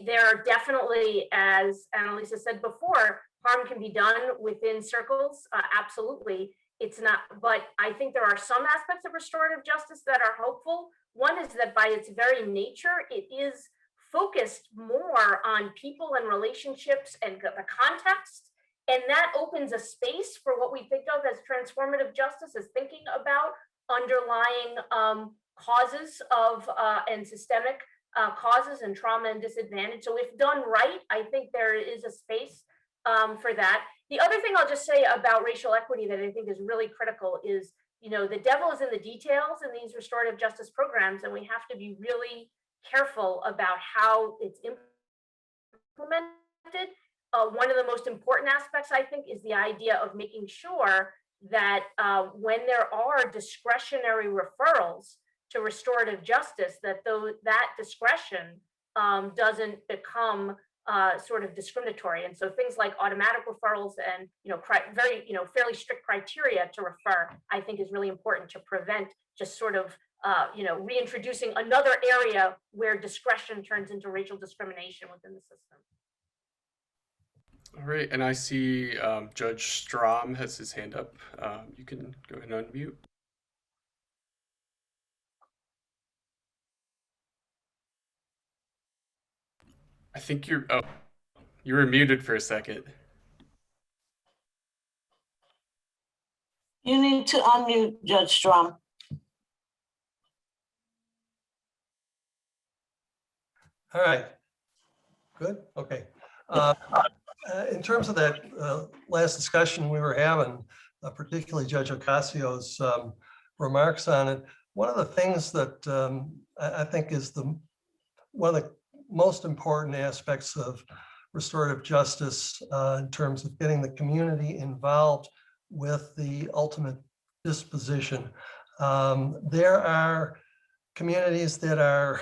There are definitely, as Annalise said before, harm can be done within circles. Absolutely, it's not. But I think there are some aspects of restorative justice that are hopeful. One is that by its very nature, it is focused more on people and relationships and the context. And that opens a space for what we think of as transformative justice, as thinking about underlying causes of and systemic causes and trauma and disadvantage. So if done right, I think there is a space for that. The other thing I'll just say about racial equity that I think is really critical is, the devil is in the details in these restorative justice programs, and we have to be really careful about how it's implemented. One of the most important aspects, I think, is the idea of making sure that when there are discretionary referrals to restorative justice, that that discretion doesn't become sort of discriminatory. And so things like automatic referrals and very fairly strict criteria to refer, I think, is really important to prevent just sort of reintroducing another area where discretion turns into racial discrimination within the system. All right, and I see Judge Strom has his hand up. You can go ahead and unmute. I think you were muted for a second. You need to unmute Judge Strom. All right. Good. Okay. In terms of that last discussion we were having, particularly Judge Ocasio's remarks on it, one of the things that I think is one of the most important aspects of restorative justice in terms of getting the community involved with the ultimate disposition. There are communities that are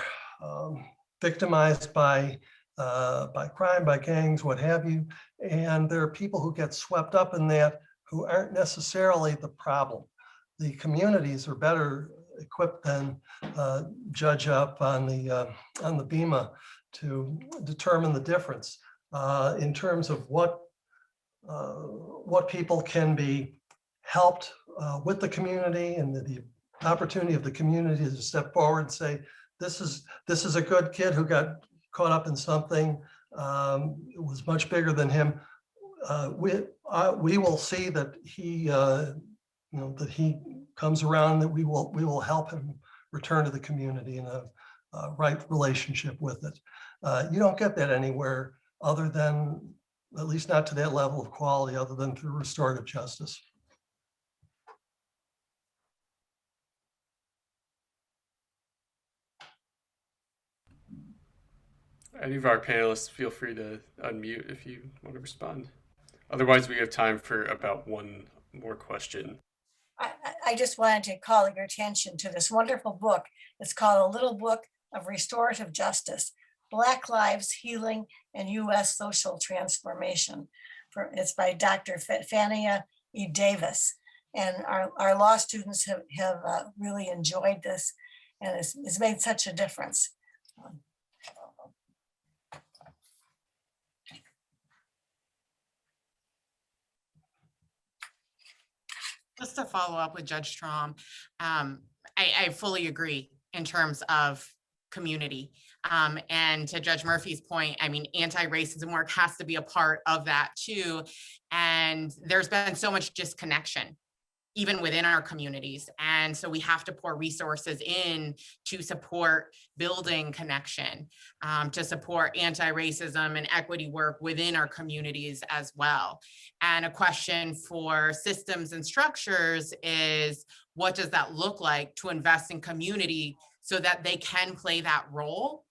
victimized by crime, by gangs, what have you, and there are people who get swept up in that who aren't necessarily the problem. The communities are better equipped than judge up on the BEMA to determine the difference in terms of what people can be helped with the community, and the opportunity of the community to step forward and say, this is a good kid who got caught up in something. It was much bigger than him. We will see that he that he comes around, that we will help him return to the community in a right relationship with it. You don't get that anywhere other than, at least not to that level of quality, other than through restorative justice. Any of our panelists, feel free to unmute if you want to respond. Otherwise, we have time for about one more question. I just wanted to call your attention to this wonderful book. It's called A Little Book of Restorative Justice, Black Lives, Healing, and U.S. Social Transformation. It's by Dr. Fania E. Davis. And our law students have really enjoyed this, and it's made such a difference. Just to follow up with Judge Strom, I fully agree in terms of community. And to Judge Murphy's point, I mean, anti-racism work has to be a part of that too. And there's been so much disconnection, even within our communities. And so we have to pour resources in to support building connection, to support anti-racism and equity work within our communities as well. And a question for systems and structures is, what does that look like to invest in community so that they can play that role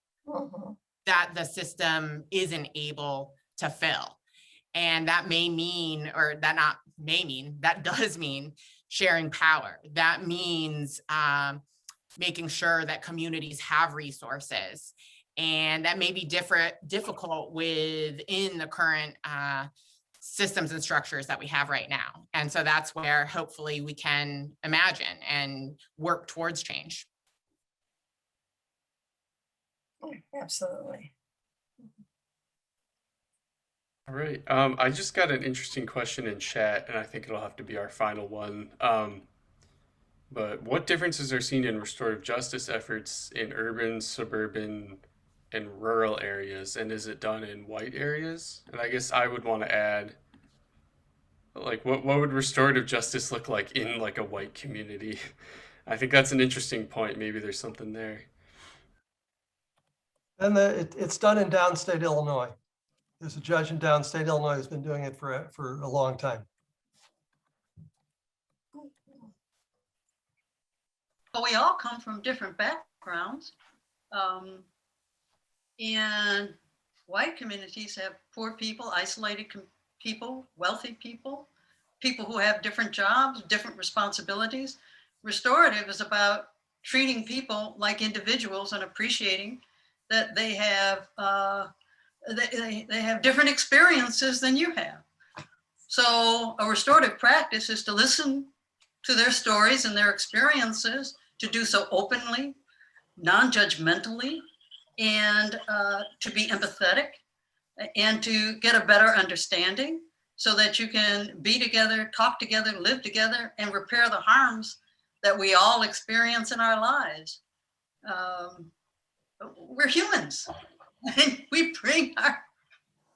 that the system isn't able to fill? And that may mean, or that not may mean, that does mean sharing power. That means making sure that communities have resources. And that may be difficult within the current systems and structures that we have right now. And so that's where hopefully we can imagine and work towards change. Absolutely. All right. I just got an interesting question in chat, and I think it'll have to be our final one. But what differences are seen in restorative justice efforts in urban, suburban, and rural areas? And is it done in white areas? And I guess I would want to add, like, what would restorative justice look like in like a white community? I think that's an interesting point. Maybe there's something there. And it's done in downstate Illinois. There's a judge in downstate Illinois who's been doing it for a long time. But we all come from different backgrounds. And white communities have poor people, isolated people, wealthy people. people who have different jobs, different responsibilities. Restorative is about treating people like individuals and appreciating that they have they have different experiences than you have. So a restorative practice is to listen to their stories and their experiences, to do so openly, non-judgmentally, and to be empathetic and to get a better understanding so that you can be together, talk together, live together, and repair the harms that we all experience in our lives. We're humans, and we bring our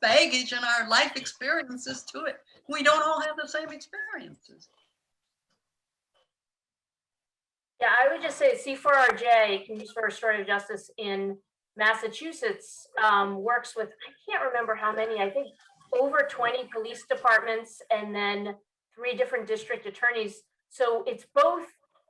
baggage and our life experiences to it. We don't all have the same experiences. Yeah, I would just say C4RJ, Communities for Restorative Justice in Massachusetts, works with, I can't remember how many, I think over 20 police departments and then 3 different district attorneys. So it's both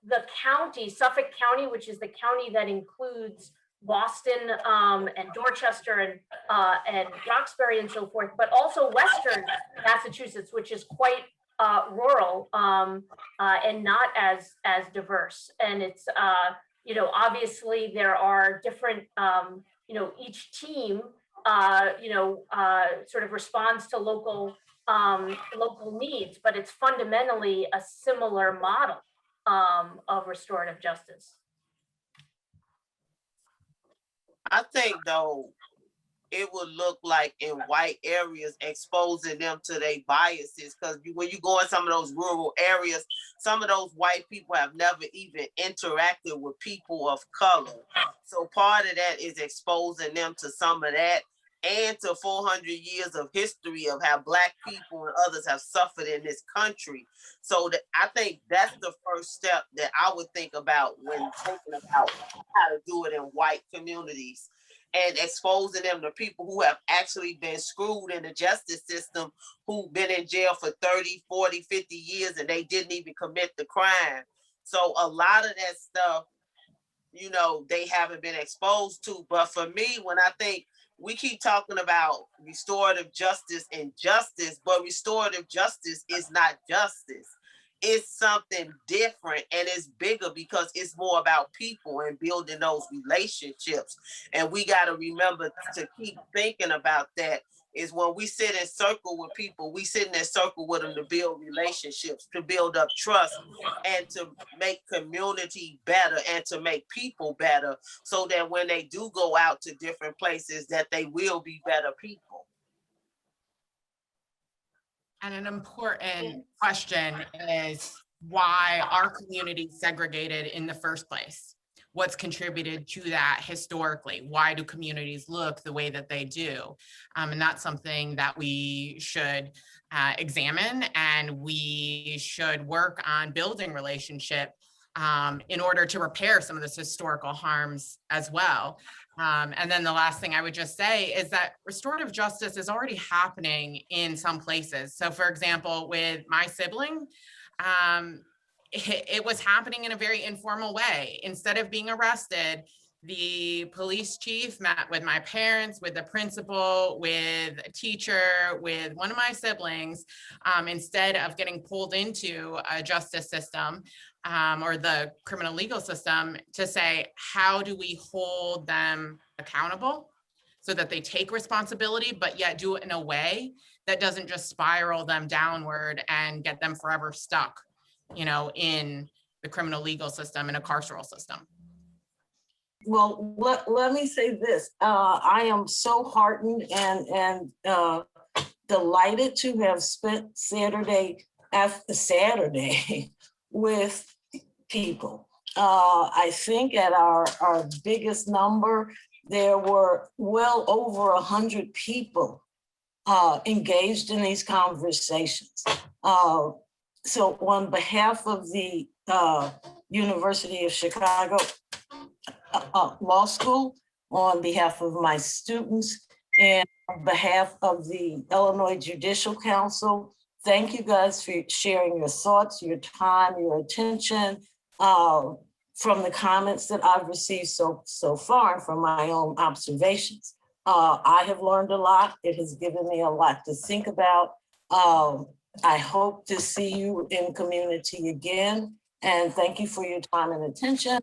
the county, Suffolk County, which is the county that includes Boston and Dorchester and Roxbury and so forth, but also Western Massachusetts, which is quite rural and not as diverse. And it's you know, obviously there are different you know, each team you know sort of responds to local needs, but it's fundamentally a similar model of restorative justice. I think though, it would look like in white areas exposing them to their biases, because when you go in some of those rural areas, some of those white people have never even interacted with people of color. So part of that is exposing them to some of that and to 400 years of history of how Black people and others have suffered in this country. So I think that's the first step that I would think about when thinking about how to do it in white communities, and exposing them to people who have actually been screwed in the justice system, who've been in jail for 30, 40, 50 years, and they didn't even commit the crime. So a lot of that stuff, you know, they haven't been exposed to. But for me, when I think we keep talking about restorative justice and justice, but restorative justice is not justice. It's something different, and it's bigger because it's more about people and building those relationships. And we got to remember to keep thinking about that. Is when we sit in circle with people, we sit in that circle with them to build relationships, to build up trust, and to make community better and to make people better, so that when they do go out to different places, that they will be better people. And an important question is why are communities segregated in the first place? What's contributed to that historically? Why do communities look the way that they do? And that's something that we should examine, and we should work on building relationship in order to repair some of this historical harms as well. And then the last thing I would just say is that restorative justice is already happening in some places. So for example, with my sibling, it was happening in a very informal way. Instead of being arrested, the police chief met with my parents, with the principal, with a teacher, with one of my siblings, instead of getting pulled into a justice system or the criminal legal system to say, how do we hold them accountable so that they take responsibility, but yet do it in a way that doesn't just spiral them downward and get them forever stuck, you know, in the criminal legal system and a carceral system. Well, let me say this. I am so heartened and delighted to have spent Saturday after Saturday with people. I think at our biggest number, there were well over 100 people engaged in these conversations. So on behalf of the University of Chicago Law School, on behalf of my students, and on behalf of the Illinois Judicial Council, thank you guys for sharing your thoughts, your time, your attention. From the comments that I've received so far, from my own observations, I have learned a lot. It has given me a lot to think about. I hope to see you in community again. And thank you for your time and attention.